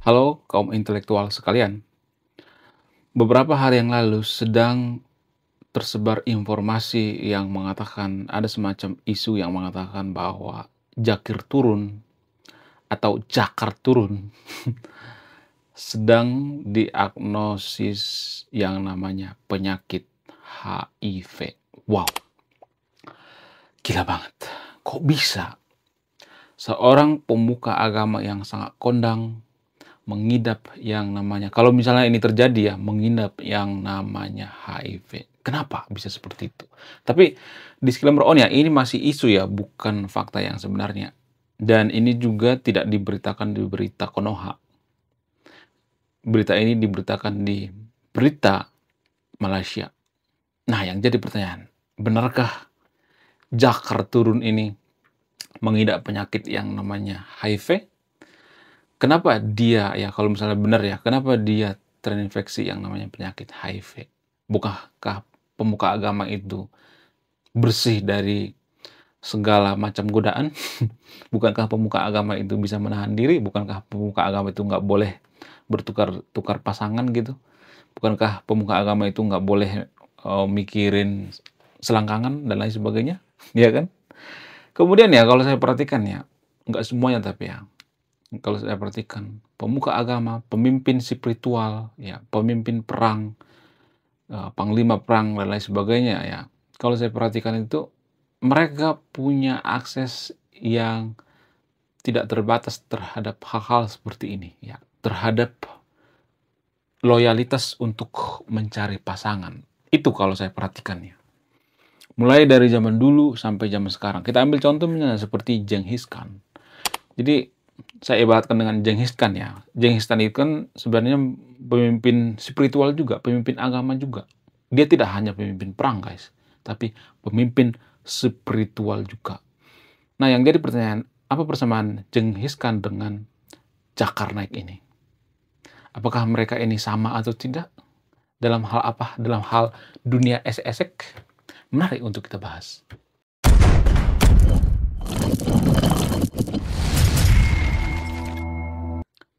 Halo kaum intelektual sekalian, beberapa hari yang lalu sedang tersebar informasi yang mengatakan ada semacam isu yang mengatakan bahwa Jakir turun atau Jakar turun sedang diagnosis yang namanya penyakit HIV. Wow, gila banget. Kok bisa seorang pemuka agama yang sangat kondang mengidap yang namanya, kalau misalnya ini terjadi ya, mengidap yang namanya HIV. Kenapa bisa seperti itu? Tapi disclaimer on ya, ini masih isu ya, bukan fakta yang sebenarnya. Dan ini juga tidak diberitakan di berita Konoha. Berita ini diberitakan di berita Malaysia. Nah, yang jadi pertanyaan, benarkah Jakar turun ini mengidap penyakit yang namanya HIV? Kenapa dia ya, kalau misalnya benar ya, kenapa dia terinfeksi yang namanya penyakit HIV? Bukankah pemuka agama itu bersih dari segala macam godaan? Bukankah pemuka agama itu bisa menahan diri? Bukankah pemuka agama itu nggak boleh bertukar-tukar pasangan gitu? Bukankah pemuka agama itu nggak boleh mikirin selangkangan dan lain sebagainya? Ya kan? Kemudian ya kalau saya perhatikan ya, nggak semuanya tapi ya, kalau saya perhatikan, pemuka agama, pemimpin spiritual, ya, pemimpin perang, panglima perang dan lain sebagainya ya. Kalau saya perhatikan itu, mereka punya akses yang tidak terbatas terhadap hal-hal seperti ini ya, terhadap loyalitas untuk mencari pasangan. Itu kalau saya perhatikan ya. Mulai dari zaman dulu sampai zaman sekarang. Kita ambil contohnya seperti Genghis Khan. Jadi saya ibaratkan dengan Genghis Khan ya. Genghis Khan itu kan sebenarnya pemimpin spiritual juga, pemimpin agama juga. Dia tidak hanya pemimpin perang guys, tapi pemimpin spiritual juga. Nah yang jadi pertanyaan, apa persamaan Genghis Khan dengan Zulkarnain ini? Apakah mereka ini sama atau tidak? Dalam hal apa? Dalam hal dunia esek-esek? Menarik untuk kita bahas.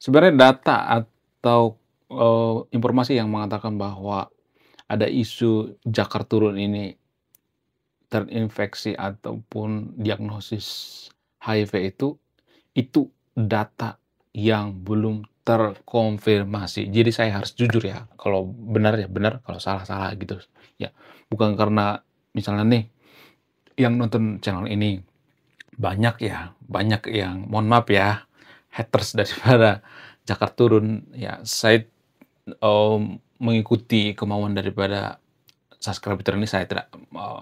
Sebenarnya data atau informasi yang mengatakan bahwa ada isu Jakar turun ini terinfeksi ataupun diagnosis HIV itu data yang belum terkonfirmasi. Jadi saya harus jujur ya, kalau benar ya benar, kalau salah salah gitu. Ya, bukan karena misalnya nih yang nonton channel ini banyak yang mohon maaf ya, haters daripada Jakar turun ya, saya mengikuti kemauan daripada subscriber ini, saya tidak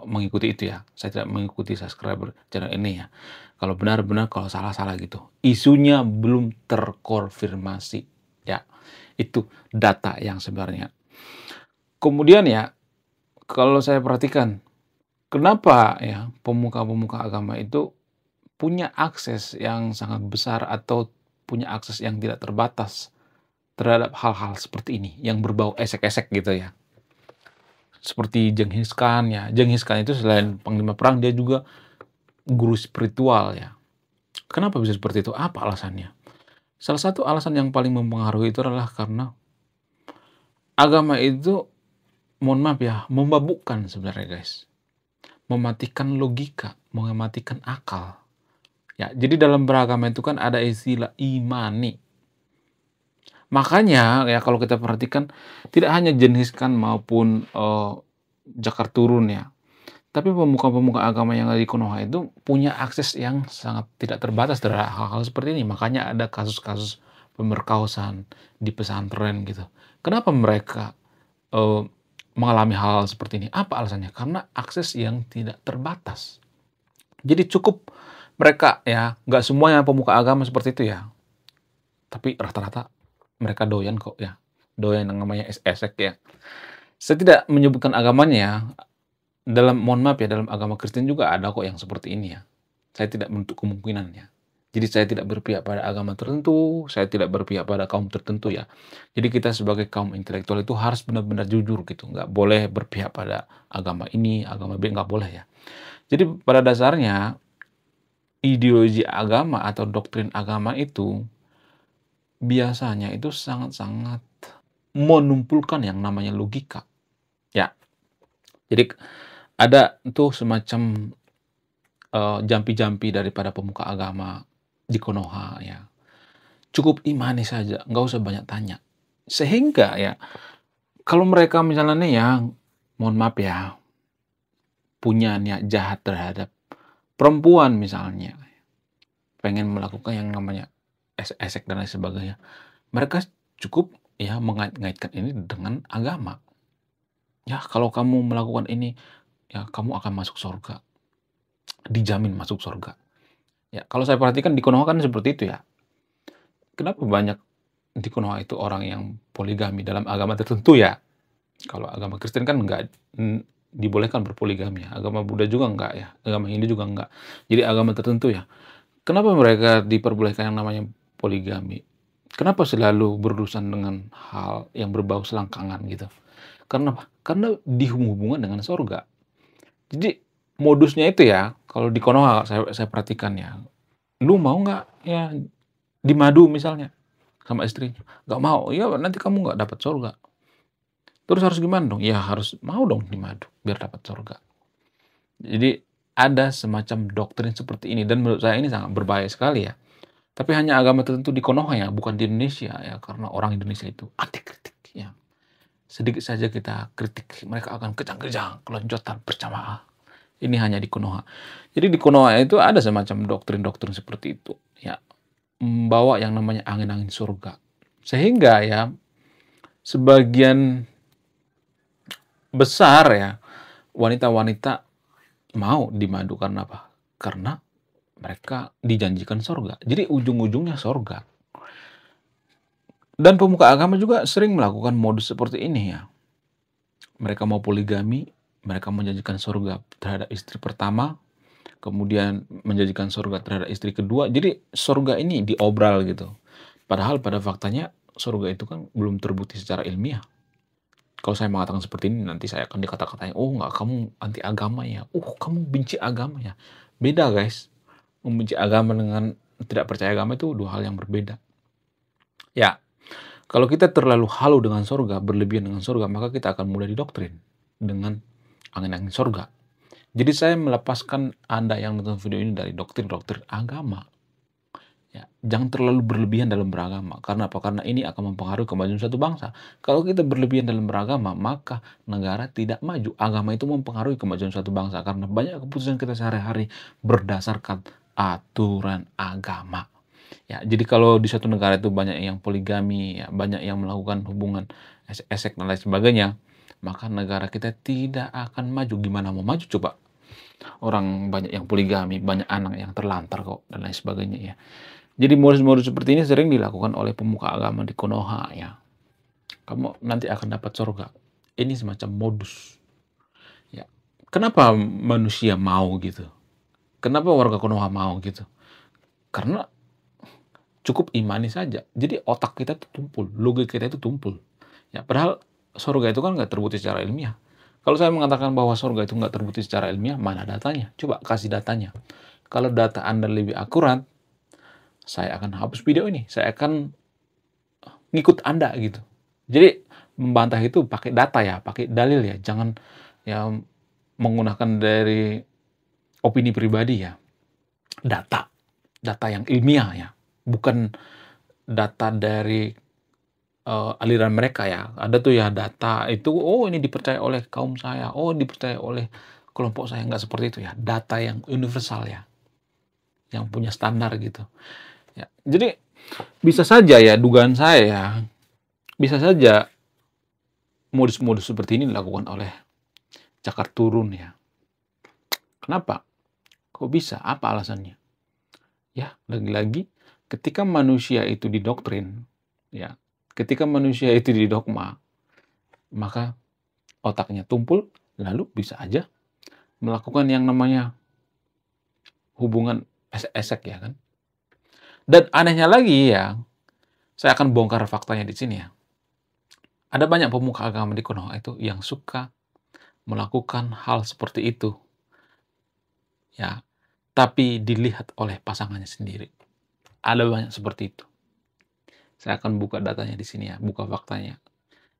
mengikuti itu ya. Saya tidak mengikuti subscriber channel ini ya. Kalau benar-benar, kalau salah-salah gitu. Isunya belum terkonfirmasi ya. Itu data yang sebenarnya. Kemudian ya, kalau saya perhatikan, kenapa ya pemuka-pemuka agama itu punya akses yang sangat besar atau punya akses yang tidak terbatas terhadap hal-hal seperti ini yang berbau esek-esek gitu ya. Seperti Genghis Khan ya. Genghis Khan itu selain panglima perang, dia juga guru spiritual ya. Kenapa bisa seperti itu? Apa alasannya? Salah satu alasan yang paling mempengaruhi itu adalah karena agama itu, mohon maaf ya, memabukkan sebenarnya guys. Mematikan logika, mematikan akal. Ya, jadi dalam beragama itu kan ada istilah imani. Makanya ya kalau kita perhatikan, tidak hanya Genghis Khan maupun Jakar turun ya, tapi pemuka-pemuka agama yang ada di Konoha itu punya akses yang sangat tidak terbatas terhadap hal-hal seperti ini. Makanya ada kasus-kasus pemerkosaan di pesantren gitu. Kenapa mereka mengalami hal-hal seperti ini? Apa alasannya? Karena akses yang tidak terbatas. Jadi cukup mereka ya, nggak semuanya pemuka agama seperti itu ya. Tapi rata-rata mereka doyan kok ya. Doyan yang namanya esek ya. Saya tidak menyebutkan agamanya ya. Mohon maaf ya, dalam agama Kristen juga ada kok yang seperti ini ya. Saya tidak menutup kemungkinannya. Jadi saya tidak berpihak pada agama tertentu, saya tidak berpihak pada kaum tertentu ya. Jadi kita sebagai kaum intelektual itu harus benar-benar jujur gitu. Nggak boleh berpihak pada agama ini, agama B, nggak boleh ya. Jadi pada dasarnya ideologi agama atau doktrin agama itu biasanya itu sangat-sangat menumpulkan yang namanya logika. Ya, jadi ada tuh semacam jampi-jampi daripada pemuka agama di Konoha ya. Cukup imani saja, nggak usah banyak tanya. Sehingga ya, kalau mereka misalnya nih ya, mohon maaf ya, punya niat jahat terhadap perempuan misalnya, pengen melakukan yang namanya esek dan lain sebagainya, mereka cukup ya mengait-ngaitkan ini dengan agama. Ya, kalau kamu melakukan ini, ya kamu akan masuk surga, dijamin masuk surga. Ya, kalau saya perhatikan di Konoha kan seperti itu ya. Kenapa banyak di Konoha itu orang yang poligami dalam agama tertentu ya? Kalau agama Kristen kan nggak dibolehkan berpoligami ya. Agama Buddha juga nggak ya. Agama Hindu juga nggak. Jadi agama tertentu ya. Kenapa mereka diperbolehkan yang namanya poligami? Kenapa selalu berurusan dengan hal yang berbau selangkangan gitu? Karena apa? Karena dihubungkan dengan surga. Jadi modusnya itu ya, kalau di Konoha saya perhatikan ya, lu mau nggak ya dimadu misalnya sama istrinya? Nggak mau, ya nanti kamu nggak dapat surga. Terus harus gimana dong? Ya harus mau dong dimadu biar dapat surga. Jadi ada semacam doktrin seperti ini dan menurut saya ini sangat berbahaya sekali ya. Tapi hanya agama tertentu di Konoha ya, bukan di Indonesia ya, karena orang Indonesia itu anti kritik ya. Sedikit saja kita kritik, mereka akan kejang-kejang, keloncotan berjamaah. Ini hanya di Konoha. Jadi di Konoha itu ada semacam doktrin-doktrin seperti itu ya, membawa yang namanya angin-angin surga. Sehingga ya sebagian besar ya wanita-wanita mau dimadu karena apa? Karena mereka dijanjikan surga. Jadi ujung-ujungnya surga. Dan pemuka agama juga sering melakukan modus seperti ini ya. Mereka mau poligami, mereka menjanjikan surga terhadap istri pertama, kemudian menjanjikan surga terhadap istri kedua. Jadi surga ini diobral gitu. Padahal pada faktanya surga itu kan belum terbukti secara ilmiah. Kalau saya mengatakan seperti ini, nanti saya akan dikata-katain, oh nggak, kamu anti agama ya, kamu benci agama ya. Beda guys, membenci agama dengan tidak percaya agama itu dua hal yang berbeda. Ya, kalau kita terlalu halu dengan surga, berlebihan dengan surga, maka kita akan mudah didoktrin dengan angin-angin surga. Jadi saya melepaskan Anda yang nonton video ini dari doktrin-doktrin agama. Ya, jangan terlalu berlebihan dalam beragama. Karena apa? Karena ini akan mempengaruhi kemajuan suatu bangsa. Kalau kita berlebihan dalam beragama, maka negara tidak maju. Agama itu mempengaruhi kemajuan suatu bangsa. Karena banyak keputusan kita sehari-hari berdasarkan aturan agama. Ya, jadi kalau di suatu negara itu banyak yang poligami, ya, banyak yang melakukan hubungan esek dan lain sebagainya, maka negara kita tidak akan maju. Gimana mau maju coba? Orang banyak yang poligami, banyak anak yang terlantar kok, dan lain sebagainya ya. Jadi modus-modus seperti ini sering dilakukan oleh pemuka agama di Konoha ya. Kamu nanti akan dapat surga. Ini semacam modus. Ya. Kenapa manusia mau gitu? Kenapa warga Konoha mau gitu? Karena cukup imani saja. Jadi otak kita itu tumpul, logika kita itu tumpul. Ya, padahal surga itu kan nggak terbukti secara ilmiah. Kalau saya mengatakan bahwa surga itu nggak terbukti secara ilmiah, mana datanya? Coba kasih datanya. Kalau data Anda lebih akurat, saya akan hapus video ini. Saya akan ngikut Anda gitu. Jadi membantah itu pakai data ya, pakai dalil ya. Jangan ya menggunakan dari opini pribadi ya. Data yang ilmiah ya. Bukan data dari aliran mereka ya. Ada tuh ya data itu, oh ini dipercaya oleh kaum saya, oh dipercaya oleh kelompok saya. Nggak seperti itu ya. Data yang universal ya. Yang punya standar gitu. Ya, jadi bisa saja ya, dugaan saya ya, bisa saja modus-modus seperti ini dilakukan oleh cakar turun ya. Kenapa? Kok bisa? Apa alasannya? Ya, lagi-lagi ketika manusia itu didoktrin, ya, ketika manusia itu didogma, maka otaknya tumpul, lalu bisa aja melakukan yang namanya hubungan esek ya kan. Dan anehnya lagi ya, saya akan bongkar faktanya di sini ya. Ada banyak pemuka agama di Konoha itu yang suka melakukan hal seperti itu. Ya, tapi dilihat oleh pasangannya sendiri. Ada banyak seperti itu. Saya akan buka datanya di sini ya, buka faktanya.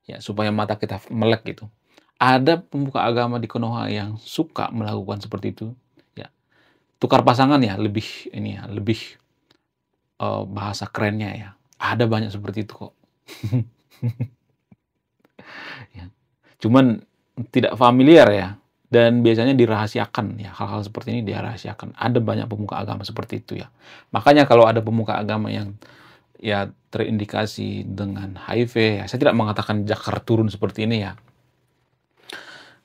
Ya, supaya mata kita melek gitu. Ada pemuka agama di Konoha yang suka melakukan seperti itu, ya. Tukar pasangan ya, lebih ini ya, lebih bahasa kerennya ya. Ada banyak seperti itu kok. Ya. Cuman tidak familiar ya, dan biasanya dirahasiakan ya, hal-hal seperti ini dirahasiakan. Ada banyak pemuka agama seperti itu ya. Makanya kalau ada pemuka agama yang ya terindikasi dengan HIV, ya saya tidak mengatakan jakar turun seperti ini ya.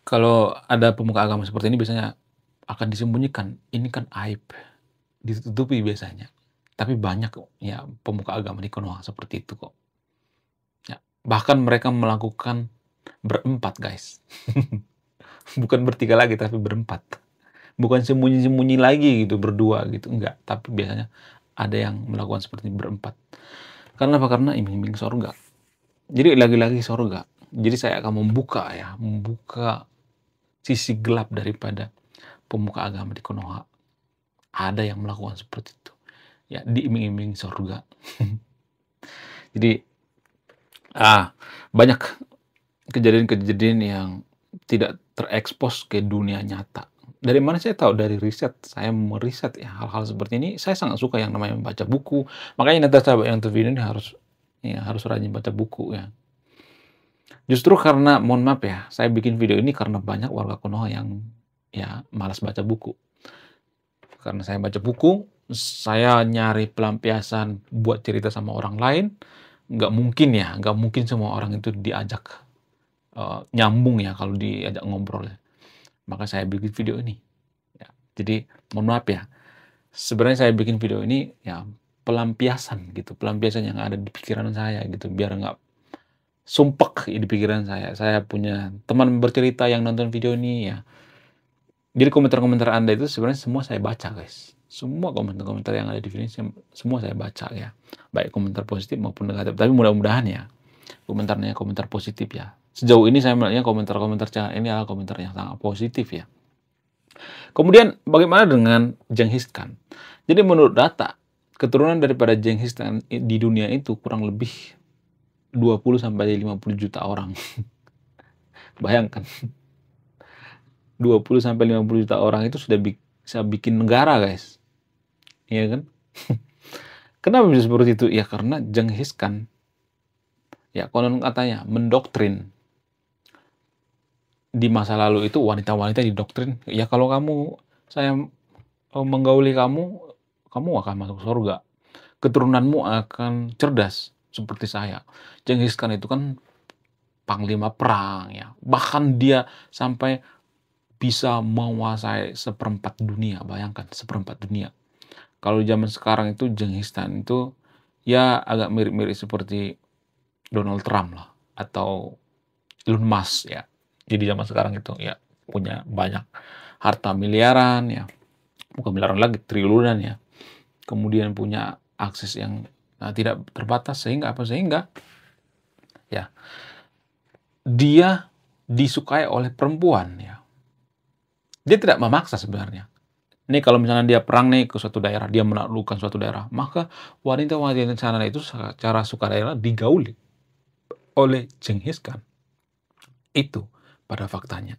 Kalau ada pemuka agama seperti ini biasanya akan disembunyikan, ini kan aib, ditutupi biasanya. Tapi banyak kok ya pemuka agama di Konoha seperti itu kok. Ya, bahkan mereka melakukan berempat, guys. Bukan bertiga lagi tapi berempat. Bukan sembunyi-sembunyi lagi gitu berdua gitu, enggak. Tapi biasanya ada yang melakukan seperti ini berempat. Karena apa? Karena iming-iming sorga. Jadi lagi-lagi sorga. Jadi saya akan membuka sisi gelap daripada pemuka agama di Konoha. Ada yang melakukan seperti itu. Ya, diiming-iming sorga. Jadi, banyak kejadian-kejadian yang tidak terekspos ke dunia nyata. Dari mana saya tahu? Dari riset. Saya meriset ya hal-hal seperti ini. Saya sangat suka yang namanya membaca buku. Makanya nanti sahabat yang video ini harus rajin baca buku ya. Justru karena, mohon maaf ya, saya bikin video ini karena banyak warga Konoha yang ya malas baca buku. Karena saya baca buku, saya nyari pelampiasan buat cerita sama orang lain, nggak mungkin semua orang itu diajak nyambung ya kalau diajak ngobrol ya. Maka saya bikin video ini. Ya, jadi mohon maaf ya, sebenarnya saya bikin video ini ya pelampiasan gitu, pelampiasan yang ada di pikiran saya gitu, biar nggak sumpek di pikiran saya. Saya punya teman bercerita yang nonton video ini ya. Jadi komentar-komentar Anda itu sebenarnya semua saya baca, guys. Semua komentar-komentar yang ada di video ini semua saya baca ya. Baik komentar positif maupun negatif. Tapi mudah-mudahan ya komentarnya komentar positif ya. Sejauh ini saya melihatnya komentar-komentar channel ini adalah komentar yang sangat positif ya. Kemudian bagaimana dengan Genghis Khan? Jadi menurut data, keturunan daripada Genghis Khan di dunia itu kurang lebih 20-50 juta orang. Bayangkan. 20-50 juta orang itu sudah bisa bikin negara, guys. Iya kan? Kenapa bisa seperti itu? Ya karena Genghis Khan, ya konon katanya mendoktrin. Di masa lalu itu wanita-wanita didoktrin, ya kalau saya menggauli kamu akan masuk surga. Keturunanmu akan cerdas seperti saya. Genghis Khan itu kan panglima perang ya. Bahkan dia sampai bisa menguasai seperempat dunia. Bayangkan, seperempat dunia. Kalau zaman sekarang itu Genghis Khan itu ya agak mirip-mirip seperti Donald Trump lah, atau Elon Musk ya. Jadi zaman sekarang itu ya punya banyak harta miliaran ya. Bukan miliaran lagi, triliunan ya. Kemudian punya akses yang tidak terbatas sehingga ya dia disukai oleh perempuan ya. Dia tidak memaksa sebenarnya. Ini kalau misalnya dia perang nih ke suatu daerah, dia menaklukkan suatu daerah, maka wanita-wanita di sana itu secara sukarela digauli oleh Genghis Khan. Itu pada faktanya.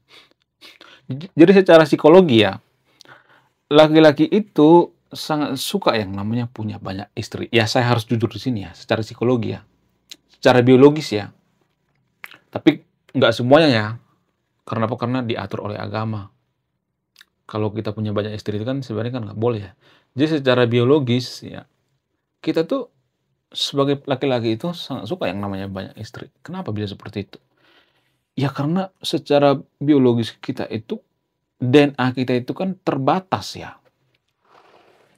Jadi secara psikologi ya, laki-laki itu sangat suka yang namanya punya banyak istri. Ya saya harus jujur di sini ya, secara psikologi ya. Secara biologis ya. Tapi nggak semuanya ya. Karena apa? Karena diatur oleh agama. Kalau kita punya banyak istri itu kan sebenarnya kan nggak boleh ya. Jadi secara biologis ya, kita tuh sebagai laki-laki itu sangat suka yang namanya banyak istri. Kenapa bisa seperti itu? Ya karena secara biologis kita itu, DNA kita itu kan terbatas ya.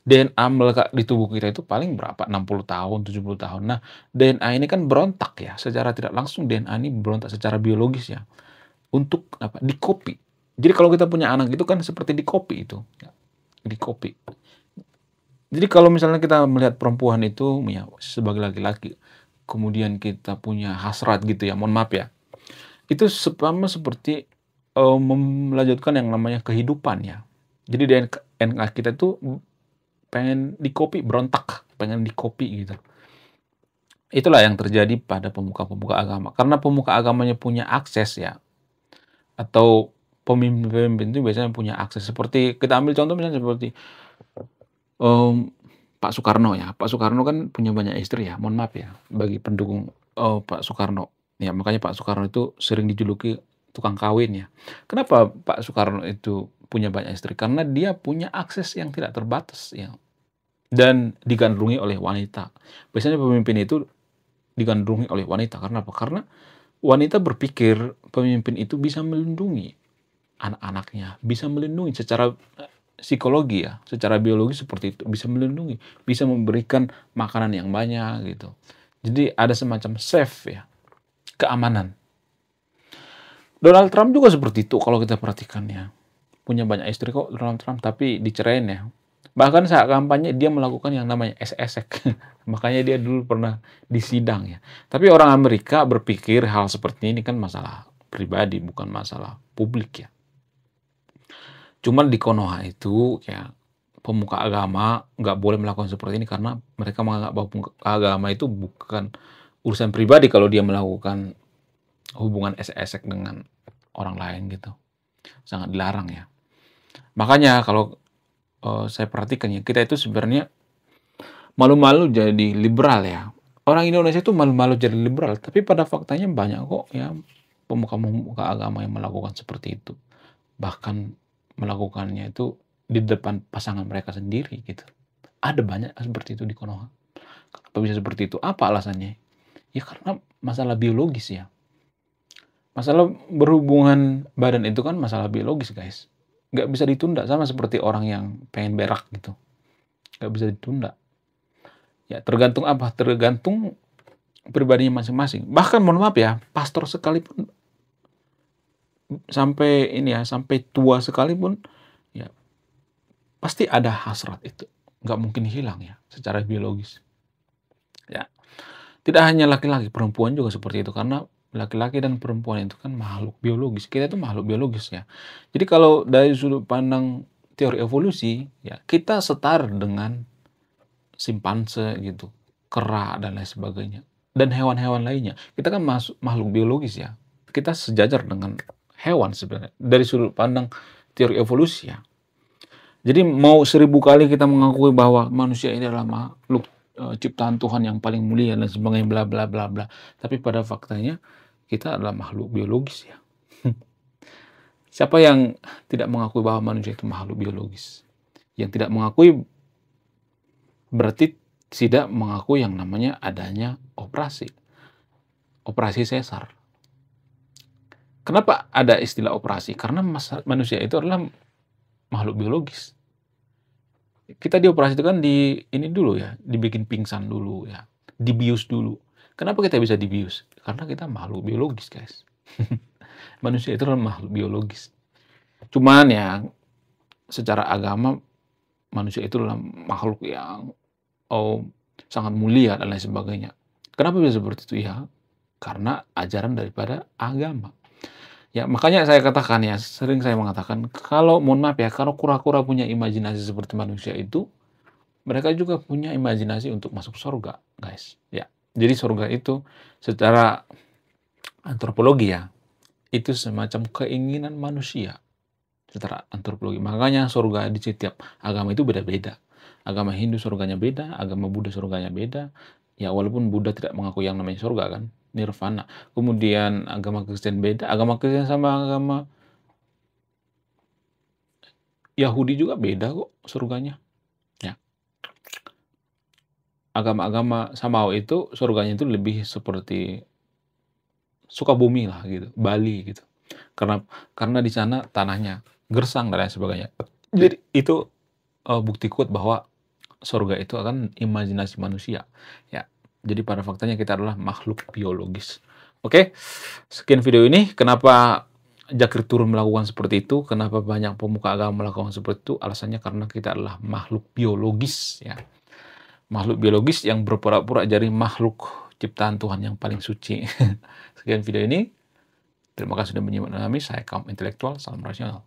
DNA melekat di tubuh kita itu paling berapa? 60 tahun, 70 tahun. Nah, DNA ini kan berontak ya. Secara tidak langsung DNA ini berontak secara biologis ya. Untuk apa? Di-copy. Jadi kalau kita punya anak itu kan seperti di-copy itu. Ya. Di-copy. Jadi kalau misalnya kita melihat perempuan itu ya, sebagai laki-laki, kemudian kita punya hasrat gitu ya, mohon maaf ya. Itu sama seperti melanjutkan yang namanya kehidupan ya. Jadi DNA kita itu pengen di-copy, berontak, pengen di-copy gitu. Itulah yang terjadi pada pemuka-pemuka agama. Karena pemuka agamanya punya akses ya, atau pemimpin-pemimpin itu biasanya punya akses. Seperti kita ambil contoh misalnya seperti Pak Soekarno ya. Pak Soekarno kan punya banyak istri ya. Mohon maaf ya bagi pendukung Pak Soekarno. Ya makanya Pak Soekarno itu sering dijuluki tukang kawin ya. Kenapa Pak Soekarno itu punya banyak istri? Karena dia punya akses yang tidak terbatas ya. Dan digandrungi oleh wanita. Biasanya pemimpin itu digandrungi oleh wanita. Karena apa? Karena wanita berpikir pemimpin itu bisa melindungi anak-anaknya, bisa melindungi secara psikologi ya, secara biologi seperti itu, bisa melindungi, bisa memberikan makanan yang banyak gitu. Jadi ada semacam safe ya, keamanan. Donald Trump juga seperti itu kalau kita perhatikan ya. Punya banyak istri kok Donald Trump, tapi dicerain ya. Bahkan saat kampanye dia melakukan yang namanya esek-esek. Makanya dia dulu pernah disidang ya. Tapi orang Amerika berpikir hal seperti ini kan masalah pribadi, bukan masalah publik ya. Cuman di Konoha itu ya pemuka agama nggak boleh melakukan seperti ini karena mereka menganggap bahwa pemuka agama itu bukan urusan pribadi kalau dia melakukan hubungan esek-esek dengan orang lain gitu. Sangat dilarang ya. Makanya kalau saya perhatikan ya, kita itu sebenarnya malu-malu jadi liberal ya. Orang Indonesia itu malu-malu jadi liberal, tapi pada faktanya banyak kok ya pemuka-pemuka agama yang melakukan seperti itu. Bahkan melakukannya itu di depan pasangan mereka sendiri gitu. Ada banyak seperti itu di Konoha. Kenapa bisa seperti itu? Apa alasannya? Ya karena masalah biologis ya. Masalah berhubungan badan itu kan masalah biologis guys. Nggak bisa ditunda, sama seperti orang yang pengen berak gitu. Nggak bisa ditunda. Ya tergantung apa? Tergantung pribadinya masing-masing. Bahkan mohon maaf ya, pastor sekalipun sampai ini ya, sampai tua sekalipun ya pasti ada hasrat itu. Nggak mungkin hilang ya secara biologis. Ya. Tidak hanya laki-laki, perempuan juga seperti itu karena laki-laki dan perempuan itu kan makhluk biologis. Kita itu makhluk biologis ya. Jadi kalau dari sudut pandang teori evolusi, ya kita setara dengan simpanse gitu, kera dan lain sebagainya. Dan hewan-hewan lainnya. Kita kan makhluk biologis ya. Kita sejajar dengan hewan sebenarnya. Dari sudut pandang teori evolusi ya. Jadi mau 1000 kali kita mengakui bahwa manusia ini adalah makhluk ciptaan Tuhan yang paling mulia dan sebagainya bla bla bla bla. Tapi pada faktanya kita adalah makhluk biologis ya. Siapa yang tidak mengakui bahwa manusia itu makhluk biologis? Yang tidak mengakui berarti tidak mengakui yang namanya adanya operasi. Operasi sesar. Kenapa ada istilah operasi? Karena manusia itu adalah makhluk biologis. Kita dioperasi itu kan ini dulu ya, dibikin pingsan dulu ya, dibius dulu. Kenapa kita bisa dibius? Karena kita makhluk biologis, guys. Manusia itu adalah makhluk biologis. Cuman ya, secara agama, manusia itu adalah makhluk yang sangat mulia dan lain sebagainya. Kenapa bisa seperti itu? Ya, karena ajaran daripada agama. Ya, makanya saya katakan ya, sering saya mengatakan, kalau mohon maaf ya, kalau kura-kura punya imajinasi seperti manusia itu, mereka juga punya imajinasi untuk masuk surga, guys. Ya, jadi surga itu secara antropologi ya, itu semacam keinginan manusia secara antropologi. Makanya surga di setiap agama itu beda-beda. Agama Hindu surganya beda, agama Buddha surganya beda. Ya, walaupun Buddha tidak mengakui yang namanya surga kan, nirvana. Kemudian agama Kristen beda, agama Kristen sama agama Yahudi juga beda kok surganya. Ya. Agama-agama Samawa itu surganya itu lebih seperti Sukabumi lah gitu, Bali gitu. Karena di sana tanahnya gersang dan lain sebagainya. Jadi itu bukti kuat bahwa surga itu akan imajinasi manusia. Ya. Jadi pada faktanya kita adalah makhluk biologis. Oke, sekian video ini. Kenapa Jakir Turun melakukan seperti itu? Kenapa banyak pemuka agama melakukan seperti itu? Alasannya karena kita adalah makhluk biologis. Ya. Makhluk biologis yang berpura-pura jadi makhluk ciptaan Tuhan yang paling suci. Sekian video ini. Terima kasih sudah menyimak kami. Saya kaum intelektual. Salam rasional.